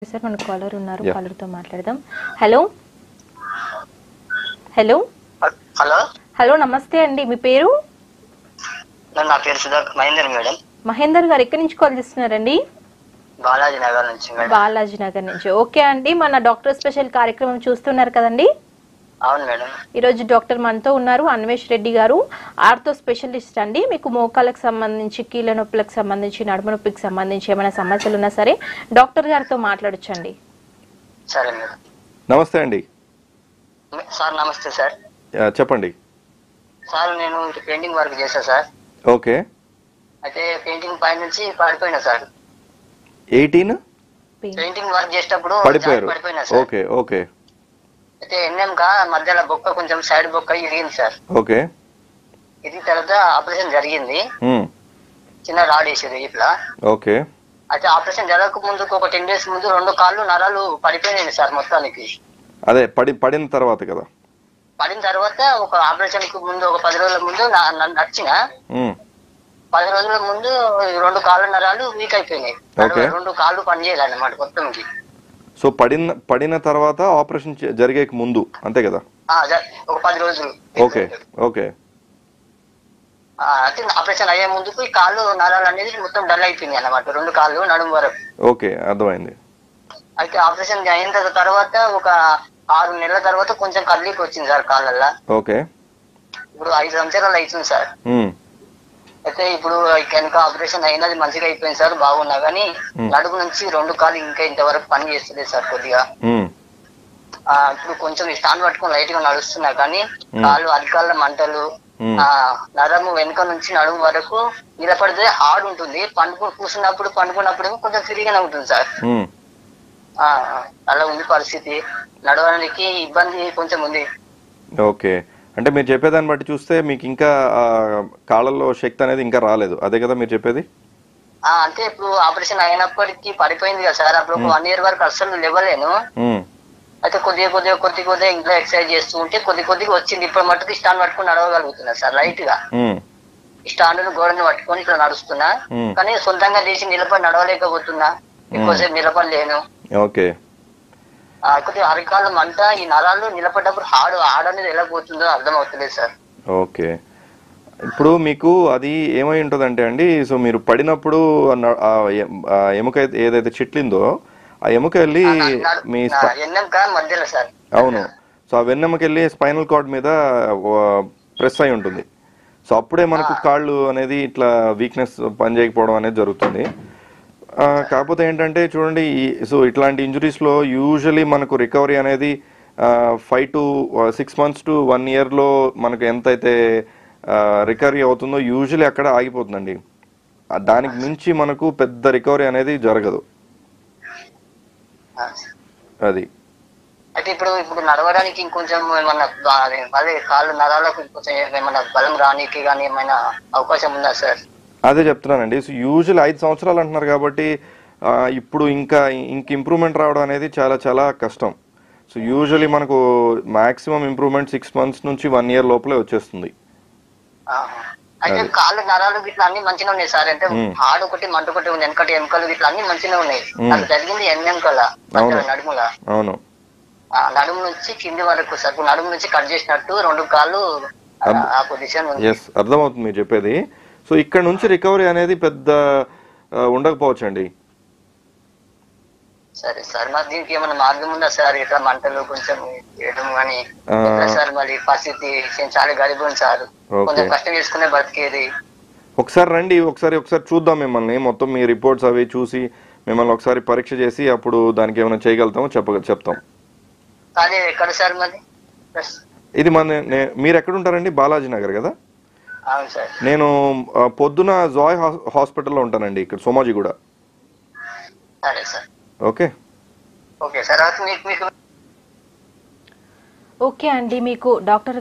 Sir మన caller ఉన్నారు, caller తో మాట్లాడదాం. హలో హలో హలో హలో నమస్తే అండి, మీ పేరు? నా పేరు మహేందర్ మేడం. మహేందర్ గారు ఎక్కడి నుంచి కాల్ చేస్తున్నారండి? బాలాజీ నగర్ నుంచి మేడం. బాలాజీ నగర్ నుంచి. ఓకే అండి, మన డాక్టర్ స్పెషల్ కార్యక్రమం చూస్తున్నారు కదండి? అవును మేడం. ఈరోజు డాక్టర్ మనతో ఉన్నారు అన్వేష్ రెడ్డి గారు, ఆర్థో స్పెషలిస్ట్ అండి. మీకు మోకాలకు సంబంధించి, కీళ్ళ నొప్పులకు సంబంధించి, నడుము నొప్పికి సంబంధించి ఏమైనా సమస్యలు ఉన్నా సరే డాక్టర్ గారితో మాట్లాడొచ్చండి. సరే మేడం. నమస్తే అండి సార్. నమస్తే సార్. చెప్పండి సార్, నేను పెయింటింగ్ వర్క్ చేశా సార్. ఓకే. అయితే పెయింటింగ్ పై నుంచి పడిపోయినా సార్. 18 పెయింటింగ్ వర్క్ చేసేటప్పుడు పడిపోయినా సార్. Okay okay. అయితే ఎన్ఎంక మధ్యలో బొక్క, కొంచెం సైడ్ బొక్క ఇరిగింది సార్. ఓకే. ఇది తర్వాత ఆపరేషన్ జరిగింది. చిన్న రాడ్ వేసేది ఇట్లా. ఓకే. అయితే ఆపరేషన్ జరగక ముందుకు ఒక 10 days ముందు 2 కాళ్ళు నరాలు పడిపోయినాయి సార్ మొత్తానికి. అదే పడిన తర్వాత కదా? పడిన తర్వాత ఒక ఆపరేషన్ కు ముందు ఒక 10 రోజుల ముందు నడిచిన 10 రోజుల ముందు 2 కాళ్ళ నరాలు వీక్ అయిపోయినాయి. 2 కాళ్ళు పని చేయాలన్నమాట మొత్తంకి. సో పడిన తర్వాత ఆపరేషన్ జరిగే ముందు అంతే కదా? ఒక 10 రోజులు. Okay okay. అయితే ఆపరేషన్ అయ్యే ముందుకు ఈ కాళ్ళు నరాలు అనేది మొత్తం డల్ అయిపోయింది అన్నమాట, 2 కాళ్ళు నడుము వరకు. ఓకే, అర్థమైంది. అయితే ఆపరేషన్ అయిన తర్వాత ఒక 6 నెలల తర్వాత కొంచెం కదలిక వచ్చింది సార్ కాళ్ళల్లో. ఓకే. ఇప్పుడు 5 సంవత్సరాలు అవుతుంది సార్. అయితే ఇప్పుడు కనుక ఆపరేషన్ అయినది మంచిగా అయిపోయింది సార్, బాగున్నా కానీ నడుము నుంచి 2 కాళ్ళు ఇంకా ఇంతవరకు పని చేస్తలేదు సార్ కొద్దిగా. ఇప్పుడు కొంచెం స్టాండ్ పట్టుకుని లైట్ గా నడుస్తున్నా కానీ కాళ్ళు అరికాళ్ళ మంటలు, నరము వెనుక నుంచి నడుము వరకు నిలబడితే హార్డ్ ఉంటుంది. పండుకున్నప్పుడు కొంచెం ఫ్రీగానే ఉంటుంది సార్. అలా ఉంది పరిస్థితి. నడవడానికి ఇబ్బంది కొంచెం ఉంది. ఓకే. అంటే మీరు చెప్పేదాన్ని బట్టి చూస్తే మీకు ఇంకా కాళ్ళల్లో శక్తి అనేది ఇంకా రాలేదు, అదే కదా మీరు చెప్పేది? అంటే ఇప్పుడు ఆపరేషన్ అయినప్పటికీ పడిపోయింది కదా సార్. అప్పుడు 1 year వరకు అస్సలు లేవలేను. అయితే కొద్దిగా ఇంట్లో ఎక్సర్సైజ్ చేస్తూ ఉంటే కొద్దిగా వచ్చింది. ఇప్పుడు మట్టుకు స్టాండ్ పట్టుకుని నడవగలుగుతున్నా సార్ లైట్ గా. స్టాండ్ గోడని పట్టుకొని ఇట్లా నడుస్తున్నా, కానీ సొంతంగా చేసి నిలబడి నడవలేకపోతున్నా, ఎక్కువసేపు నిలబడలేను. ఓకే. కొద్దిగా అరికాలు మంట, ఈ నరాలు నిలబడ్డప్పుడు హార్డ్ అనేది ఎలా పోతుందో అర్థం అవుతలేదు సార్. ఓకే. ఇప్పుడు మీకు అది ఏమై ఉంటుందంటే అండి, సో మీరు పడినప్పుడు ఎముక ఏదైతే చిట్లిందో ఆ ఎముక వెళ్ళి మీ మధ్యలో సార్. అవును. సో ఆ వెన్నెముక వెళ్ళి స్పైనల్ కార్డ్ మీద ప్రెస్ అయి ఉంటుంది. సో అప్పుడే మనకు కాళ్ళు అనేది ఇట్లా వీక్నెస్ పని చేయకపోవడం అనేది జరుగుతుంది. కాకపోతే ఏంటంటే చూడండి, సో ఇట్లాంటి ఇంజురీస్లో యూజువలీ మనకు రికవరీ అనేది 5 to 6 months to 1 yearలో మనకు ఎంతైతే రికవరీ అవుతుందో యూజువలీ అక్కడ ఆగిపోతుందండి. దానికి మించి మనకు పెద్ద రికవరీ అనేది జరగదు. అది అయితే ఇప్పుడు నడవడానికి ఇంకొంచెం ఏమన్నా అదే కాళ్ళు నరాలకు కొంచెం ఏమన్నా బలం రానికి కానీ ఏమైనా అవకాశం ఉందా సార్? అదే చెప్తున్నానండి. సో యూజువల్ 5 సంవత్సరాలు అంటున్నారు కాబట్టి ఇప్పుడు ఇంకా ఇంప్రూవ్మెంట్ రావడం అనేది చాలా చాలా కష్టం. సో యూజువలీ మనకు మాక్సిమం ఇంప్రూవ్మెంట్ 6 months నుంచి 1 year లోపలే వచ్చేస్తుంది. అయితే కాళ్ళు నరాలు ఇట్లా అన్ని మంచిగా ఉన్నాయి సార్. అంటే హార్డ్ ఒకటి మంట ఒకటి ఉంది, వెనకటి ఎముకలు ఇట్లా అన్ని మంచిగా ఉన్నాయి. అది జరిగింది ఎన్నెముకల నడుముల. అవును. నడుము నుంచి కింది వరకు సార్. నడుము నుంచి కట్ చేసినట్టు 2 కాళ్ళు ఆ పొజిషన్ ఉంది. అర్థమవుతుంది మీరు చెప్పేది. సో ఇక్కడ నుంచి రికవరీ అనేది పెద్ద ఉండకపోవచ్చు అండి. సరే సార్, మరి దీనికి ఏమైనా మార్గం ఉందా సార్? ఇట్లా మంటలు కొంచెం చేయడం కానీ సార్, మరి పరిస్థితి చాలా గరీబ్ ఉంది సార్, కొంచెం కష్టం చేసుకునే బతికేది. ఒకసారి రండి, ఒకసారి చూద్దాం మిమ్మల్ని, మొత్తం మీ రిపోర్ట్స్ అవి చూసి మిమ్మల్ని ఒకసారి పరీక్ష చేసి అప్పుడు దానికి ఏమైనా చేయగలుగుతామో చెప్తాం. అదే ఎక్కడ సార్ మరి? ఇది మీరు ఎక్కడ ఉంటారండి? బాలాజీ నగర్ కదా? అవును సార్. నేను పొద్దున జాయ్ హాస్పిటల్లో ఉంటానండి, ఇక్కడ సోమాజిగూడ. సరే sir. Okay okay sir. Okay అండి, మీకు డాక్టర్